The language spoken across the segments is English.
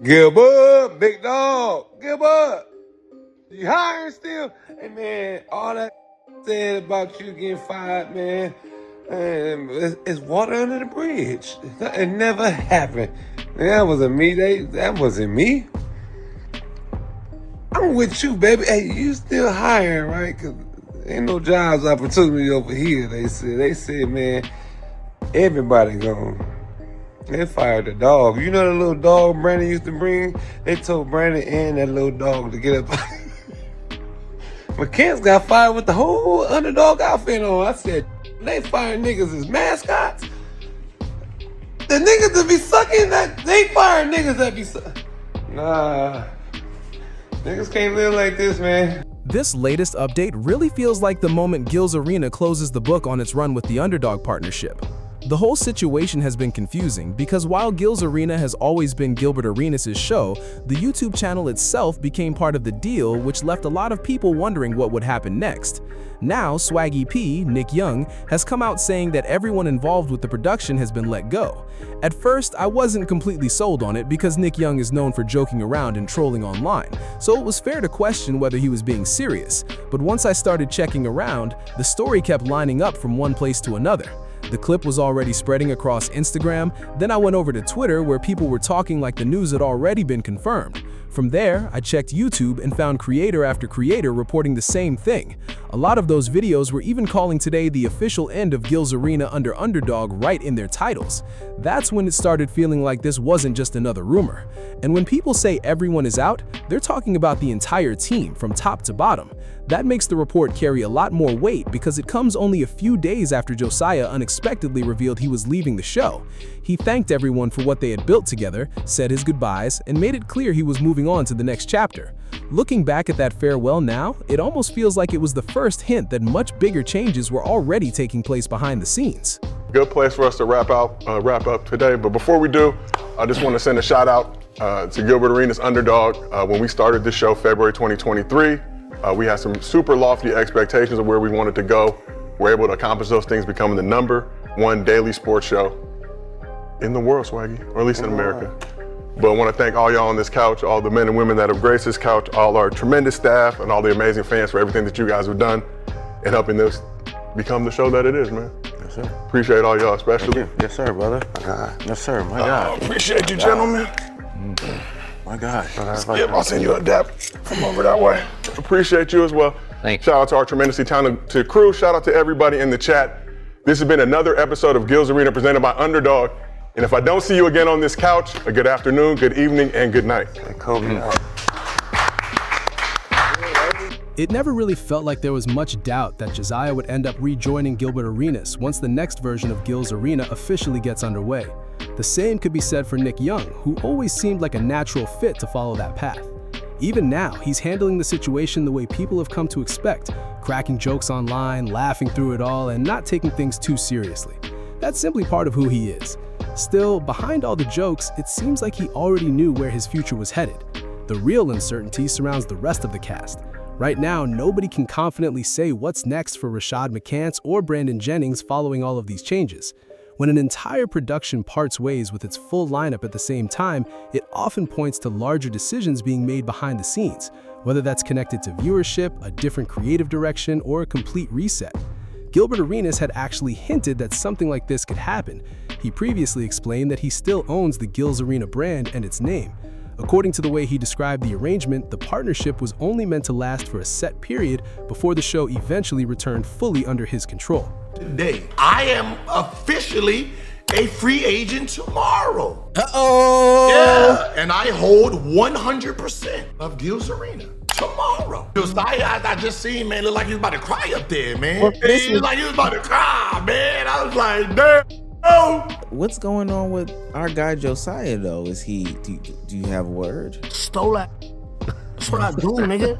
Gilbert, big dog, Gilbert, you hiring still? Hey man, all that said about you getting fired, man, it's water under the bridge. It never happened. That wasn't me. That wasn't me. I'm with you, baby. Hey, you still hiring, right? Cause ain't no jobs opportunity over here. They said, man, everybody gone. They fired the dog. You know the little dog Brandon used to bring? They told Brandon and that little dog to get up. McCants got fired with the whole Underdog outfit on. I said, they firing niggas as mascots? The niggas that be sucking, that they firing niggas that be sucking. Nah. Niggas can't live like this, man. This latest update really feels like the moment Gil's Arena closes the book on its run with the Underdog partnership. The whole situation has been confusing because while Gil's Arena has always been Gilbert Arenas' show, the YouTube channel itself became part of the deal, which left a lot of people wondering what would happen next. Now, Swaggy P, Nick Young, has come out saying that everyone involved with the production has been let go. At first, I wasn't completely sold on it because Nick Young is known for joking around and trolling online, so it was fair to question whether he was being serious. But once I started checking around, the story kept lining up from one place to another. The clip was already spreading across Instagram, then I went over to Twitter where people were talking like the news had already been confirmed. From there, I checked YouTube and found creator after creator reporting the same thing. A lot of those videos were even calling today the official end of Gil's Arena under Underdog right in their titles. That's when it started feeling like this wasn't just another rumor. And when people say everyone is out, they're talking about the entire team from top to bottom. That makes the report carry a lot more weight because it comes only a few days after Josiah unexpectedly revealed he was leaving the show. He thanked everyone for what they had built together, said his goodbyes, and made it clear he was moving on to the next chapter. Looking back at that farewell now, it almost feels like it was the first hint that much bigger changes were already taking place behind the scenes. Good place for us to wrap up today. But before we do, I just want to send a shout out to Gilbert Arenas Underdog. When we started this show February 2023, we had some super lofty expectations of where we wanted to go. We're able to accomplish those things, becoming the #1 daily sports show in the world, Swaggy, or at least in America. But I want to thank all y'all on this couch, all the men and women that have graced this couch, all our tremendous staff, and all the amazing fans for everything that you guys have done in helping this become the show that it is, man. Yes, sir. Appreciate all y'all, especially. Yes, sir, brother. My God. Yes, sir. My God. Appreciate you, gentlemen. My God. Skip, I'll send you a dap from over that way. Appreciate you as well. Thanks. Shout out to our tremendously talented crew. Shout out to everybody in the chat. This has been another episode of Gil's Arena presented by Underdog. And if I don't see you again on this couch, a good afternoon, good evening, and good night. It never really felt like there was much doubt that Josiah would end up rejoining Gilbert Arenas once the next version of Gil's Arena officially gets underway. The same could be said for Nick Young, who always seemed like a natural fit to follow that path. Even now, he's handling the situation the way people have come to expect, cracking jokes online, laughing through it all, and not taking things too seriously. That's simply part of who he is. Still, behind all the jokes, it seems like he already knew where his future was headed. The real uncertainty surrounds the rest of the cast. Right now, nobody can confidently say what's next for Rashad McCants or Brandon Jennings following all of these changes. When an entire production parts ways with its full lineup at the same time, it often points to larger decisions being made behind the scenes, whether that's connected to viewership, a different creative direction, or a complete reset. Gilbert Arenas had actually hinted that something like this could happen. He previously explained that he still owns the Gil's Arena brand and its name. According to the way he described the arrangement, the partnership was only meant to last for a set period before the show eventually returned fully under his control. Today, I am officially a free agent tomorrow. Uh-oh! Yeah, and I hold 100% of Gil's Arena tomorrow. Josiah, I just seen, man, look like he was about to cry up there, man. He looked like he was about to cry, man. I was like, damn. Oh. What's going on with our guy Josiah though? Is he? Do you have word? Stole that. That's what I do, nigga.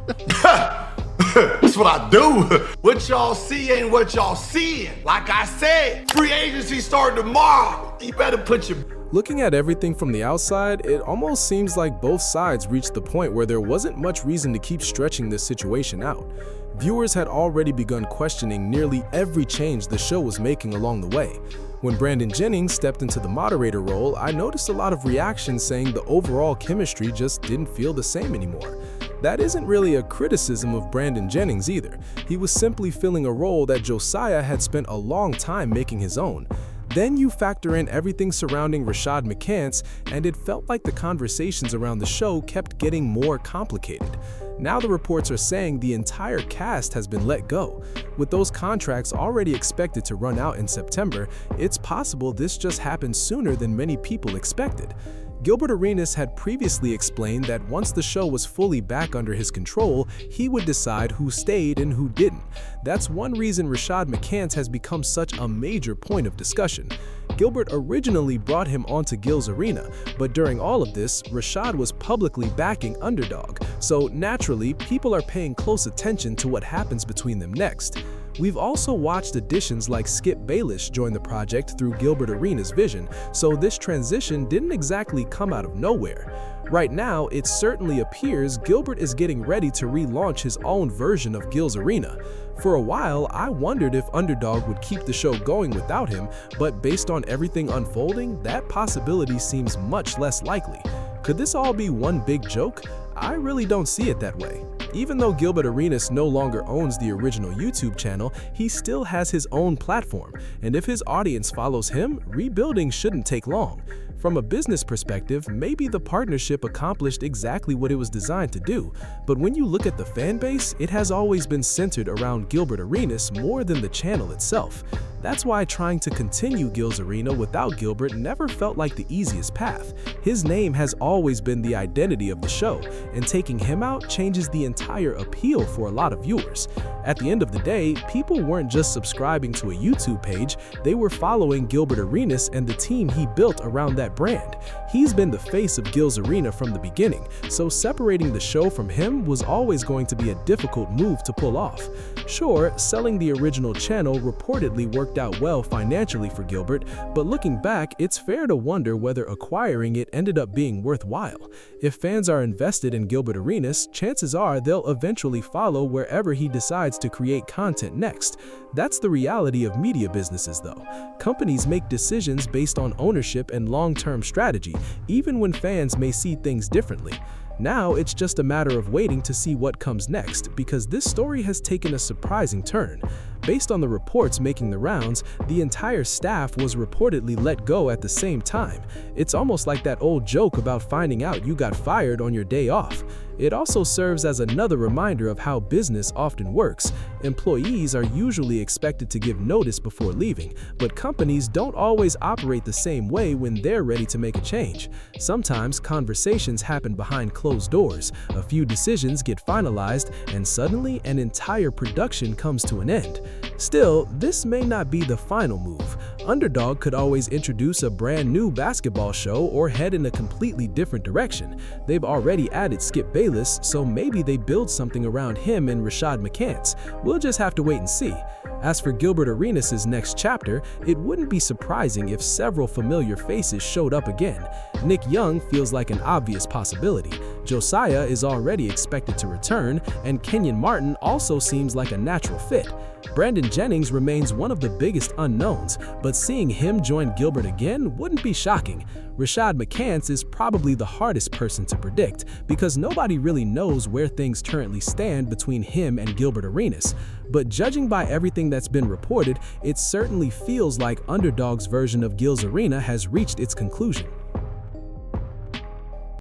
That's what I do. What y'all see ain't what y'all seeing. Like I said, free agency start tomorrow. You better put your... Looking at everything from the outside, it almost seems like both sides reached the point where there wasn't much reason to keep stretching this situation out. Viewers had already begun questioning nearly every change the show was making along the way. When Brandon Jennings stepped into the moderator role, I noticed a lot of reactions saying the overall chemistry just didn't feel the same anymore. That isn't really a criticism of Brandon Jennings either. He was simply filling a role that Josiah had spent a long time making his own. Then you factor in everything surrounding Rashad McCants, and it felt like the conversations around the show kept getting more complicated. Now the reports are saying the entire cast has been let go. With those contracts already expected to run out in September, it's possible this just happened sooner than many people expected. Gilbert Arenas had previously explained that once the show was fully back under his control, he would decide who stayed and who didn't. That's one reason Rashad McCants has become such a major point of discussion. Gilbert originally brought him onto Gil's Arena, but during all of this, Rashad was publicly backing Underdog, so naturally, people are paying close attention to what happens between them next. We've also watched additions like Skip Bayless join the project through Gilbert Arenas' vision, so this transition didn't exactly come out of nowhere. Right now, it certainly appears Gilbert is getting ready to relaunch his own version of Gil's Arena. For a while, I wondered if Underdog would keep the show going without him, but based on everything unfolding, that possibility seems much less likely. Could this all be one big joke? I really don't see it that way. Even though Gilbert Arenas no longer owns the original YouTube channel, he still has his own platform, and if his audience follows him, rebuilding shouldn't take long. From a business perspective, maybe the partnership accomplished exactly what it was designed to do, but when you look at the fan base, it has always been centered around Gilbert Arenas more than the channel itself. That's why trying to continue Gil's Arena without Gilbert never felt like the easiest path. His name has always been the identity of the show, and taking him out changes the entire appeal for a lot of viewers. At the end of the day, people weren't just subscribing to a YouTube page, they were following Gilbert Arenas and the team he built around that brand. He's been the face of Gil's Arena from the beginning, so separating the show from him was always going to be a difficult move to pull off. Sure, selling the original channel reportedly worked out well financially for Gilbert, but looking back, it's fair to wonder whether acquiring it ended up being worthwhile. If fans are invested in Gilbert Arenas, chances are they'll eventually follow wherever he decides to create content next. That's the reality of media businesses though. Companies make decisions based on ownership and long-term strategy, even when fans may see things differently. Now it's just a matter of waiting to see what comes next, because this story has taken a surprising turn. Based on the reports making the rounds, the entire staff was reportedly let go at the same time. It's almost like that old joke about finding out you got fired on your day off. It also serves as another reminder of how business often works. Employees are usually expected to give notice before leaving, but companies don't always operate the same way when they're ready to make a change. Sometimes conversations happen behind closed doors, a few decisions get finalized, and suddenly an entire production comes to an end. Still, this may not be the final move. Underdog could always introduce a brand new basketball show or head in a completely different direction. They've already added Skip Bayless, so maybe they build something around him and Rashad McCants. We'll just have to wait and see. As for Gilbert Arenas' next chapter, it wouldn't be surprising if several familiar faces showed up again. Nick Young feels like an obvious possibility. Josiah is already expected to return, and Kenyon Martin also seems like a natural fit. Brandon Jennings remains one of the biggest unknowns, but seeing him join Gilbert again wouldn't be shocking. Rashad McCants is probably the hardest person to predict, because nobody really knows where things currently stand between him and Gilbert Arenas. But judging by everything that's been reported, it certainly feels like Underdog's version of Gil's Arena has reached its conclusion.